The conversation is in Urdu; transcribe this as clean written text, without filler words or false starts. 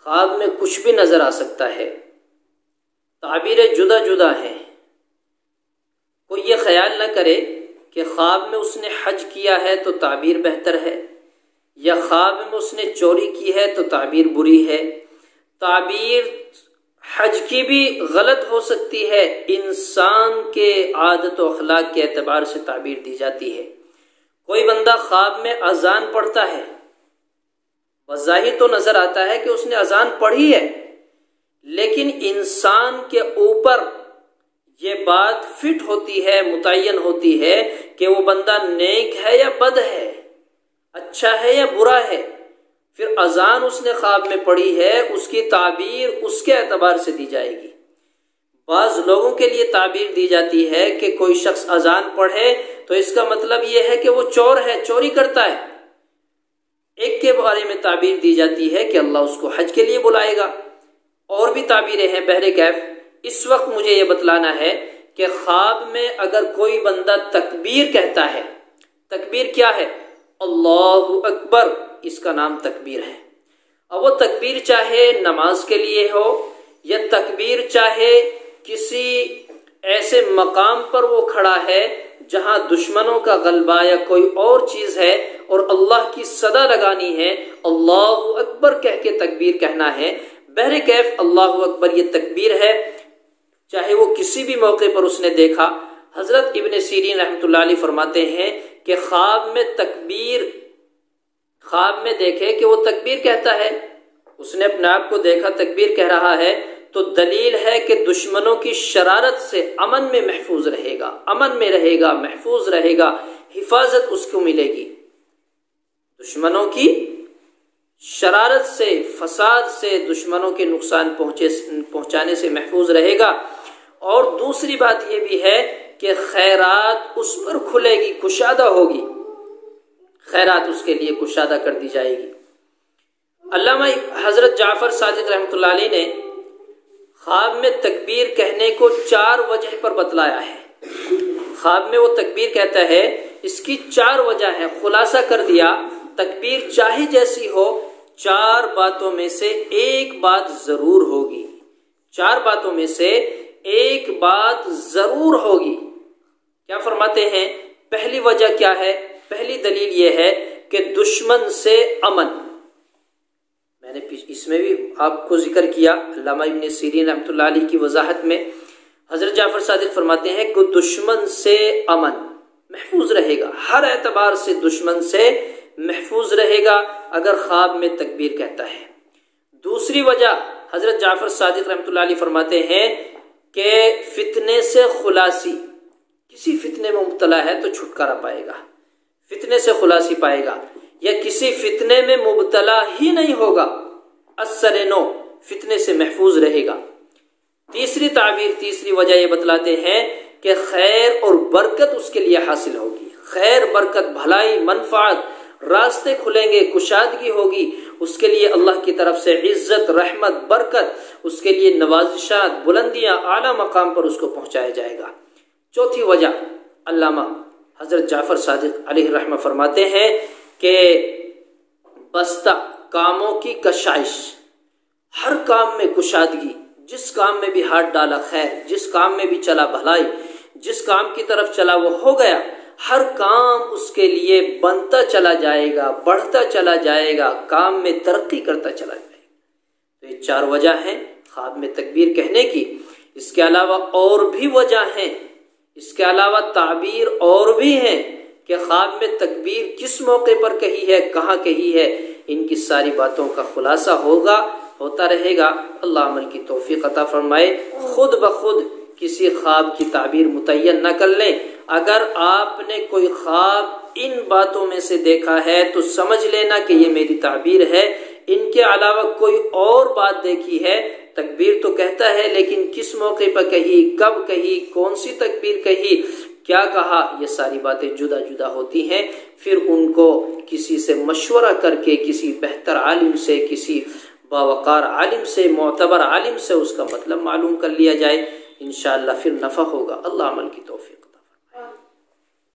خواب میں کچھ بھی نظر آ سکتا ہے، تعبیریں جدا جدا ہیں۔ کوئی یہ خیال نہ کرے کہ خواب میں اس نے حج کیا ہے تو تعبیر بہتر ہے، یا خواب میں اس نے چوری کی ہے تو تعبیر بری ہے۔ تعبیر حج کی بھی غلط ہو سکتی ہے، انسان کے عادت و اخلاق کے اعتبار سے تعبیر دی جاتی ہے۔ کوئی بندہ خواب میں اذان پڑھتا ہے، بظاہر تو نظر آتا ہے کہ اس نے اذان پڑھی ہے، لیکن انسان کے اوپر یہ بات فٹ ہوتی ہے، متعین ہوتی ہے کہ وہ بندہ نیک ہے یا بد ہے، اچھا ہے یا برا ہے۔ پھر اذان اس نے خواب میں پڑھی ہے، اس کی تعبیر اس کے اعتبار سے دی جائے گی۔ بعض لوگوں کے لیے تعبیر دی جاتی ہے کہ کوئی شخص اذان پڑھے تو اس کا مطلب یہ ہے کہ وہ چور ہے، چوری کرتا ہے۔ ایک کے بارے میں تعبیر دی جاتی ہے کہ اللہ اس کو حج کے لیے بلائے گا۔ اور بھی تعبیریں ہیں۔ بہرکیف اس وقت مجھے یہ بتلانا ہے کہ خواب میں اگر کوئی بندہ تکبیر کہتا ہے، تکبیر کیا ہے؟ اللہ اکبر، اس کا نام تکبیر ہے۔ اب وہ تکبیر چاہے نماز کے لیے ہو یا تکبیر چاہے کسی ایسے مقام پر وہ کھڑا ہے جہاں دشمنوں کا غلبہ یا کوئی اور چیز ہے اور اللہ کی صدا لگانی ہے، اللہ اکبر کہہ کے تکبیر کہنا ہے۔ بہرکیف اللہ اکبر یہ تکبیر ہے، چاہے وہ کسی بھی موقع پر اس نے دیکھا۔ حضرت ابن سیرین رحمۃ اللہ علیہ فرماتے ہیں کہ خواب میں دیکھے کہ وہ تکبیر کہتا ہے، اس نے اپنے آپ کو دیکھا تکبیر کہہ رہا ہے، تو دلیل ہے کہ دشمنوں کی شرارت سے امن میں محفوظ رہے گا، امن میں رہے گا، محفوظ رہے گا، حفاظت اس کو ملے گی۔ دشمنوں کی شرارت سے، فساد سے، دشمنوں کے نقصان پہنچانے سے محفوظ رہے گا۔ اور دوسری بات یہ بھی ہے کہ خیرات اس پر کھلے گی، کشادہ ہوگی، خیرات اس کے لیے کشادہ کر دی جائے گی۔ علامہ حضرت جعفر صادق رحمۃ اللہ علیہ نے خواب میں تکبیر کہنے کو 4 وجہ پر بتلایا ہے۔ خواب میں وہ تکبیر کہتا ہے، اس کی 4 وجہ ہے۔ خلاصہ کر دیا، تکبیر چاہے جیسی ہو، 4 باتوں میں سے ایک بات ضرور ہوگی، 4 باتوں میں سے ایک بات ضرور ہوگی۔ کیا فرماتے ہیں؟ پہلی وجہ کیا ہے؟ پہلی دلیل یہ ہے کہ دشمن سے امن۔ میں نے اس میں بھی آپ کو ذکر کیا، علامہ ابن سیرین رحمۃ اللہ علیہ کی وضاحت میں حضرت جعفر صادق فرماتے ہیں کہ دشمن سے امن محفوظ رہے گا، ہر اعتبار سے دشمن سے محفوظ رہے گا اگر خواب میں تکبیر کہتا ہے۔ دوسری وجہ حضرت جعفر صادق رحمۃ اللہ علیہ فرماتے ہیں کہ فتنے سے خلاصی، کسی فتنے میں مبتلا ہے تو چھٹکارا پائے گا، فتنے سے خلاصی پائے گا، یا کسی فتنے میں مبتلا ہی نہیں ہوگا، اثر نو، فتنے سے محفوظ رہے گا۔ تیسری وجہ یہ بتلاتے ہیں کہ خیر اور برکت اس کے لیے حاصل ہوگی، خیر، برکت، بھلائی، منفعت، راستے کھلیں گے، کشادگی ہوگی، اس کے لیے اللہ کی طرف سے عزت، رحمت، برکت، اس کے لیے نوازشات، بلندیاں، اعلیٰ مقام پر اس کو پہنچایا جائے گا۔ چوتھی وجہ علامہ حضرت جعفر صادق علیہ رحمہ فرماتے ہیں کہ بستہ کاموں کی کشائش، ہر کام میں کشادگی، جس کام میں بھی ہاتھ ڈالا خیر، جس کام میں بھی چلا بھلائی، جس کام کی طرف چلا وہ ہو گیا، ہر کام اس کے لیے بنتا چلا جائے گا، بڑھتا چلا جائے گا، کام میں ترقی کرتا چلا جائے گا۔ تو یہ 4 وجہ ہیں خواب میں تکبیر کہنے کی۔ اس کے علاوہ اور بھی وجہ ہیں، اس کے علاوہ تعبیر اور بھی ہیں کہ خواب میں تکبیر کس موقع پر کہی ہے، کہاں کہی ہے، ان کی ساری باتوں کا خلاصہ ہوتا رہے گا۔ اللہ عمل کی توفیق عطا فرمائے۔ خود بخود کسی خواب کی تعبیر متعین نہ کر لیں۔ اگر آپ نے کوئی خواب ان باتوں میں سے دیکھا ہے تو سمجھ لینا کہ یہ میری تعبیر ہے، ان کے علاوہ کوئی اور بات دیکھی ہے، تکبیر تو کہتا ہے لیکن کس موقع پر کہی، کب کہی، کون سی تکبیر کہی، کیا کہا، یہ ساری باتیں جدا جدا ہوتی ہیں۔ پھر ان کو کسی سے مشورہ کر کے، کسی بہتر عالم سے، کسی باوقار عالم سے، معتبر عالم سے اس کا مطلب معلوم کر لیا جائے، انشاءاللہ پھر نفع ہوگا۔ اللہ عمل کی توفیق۔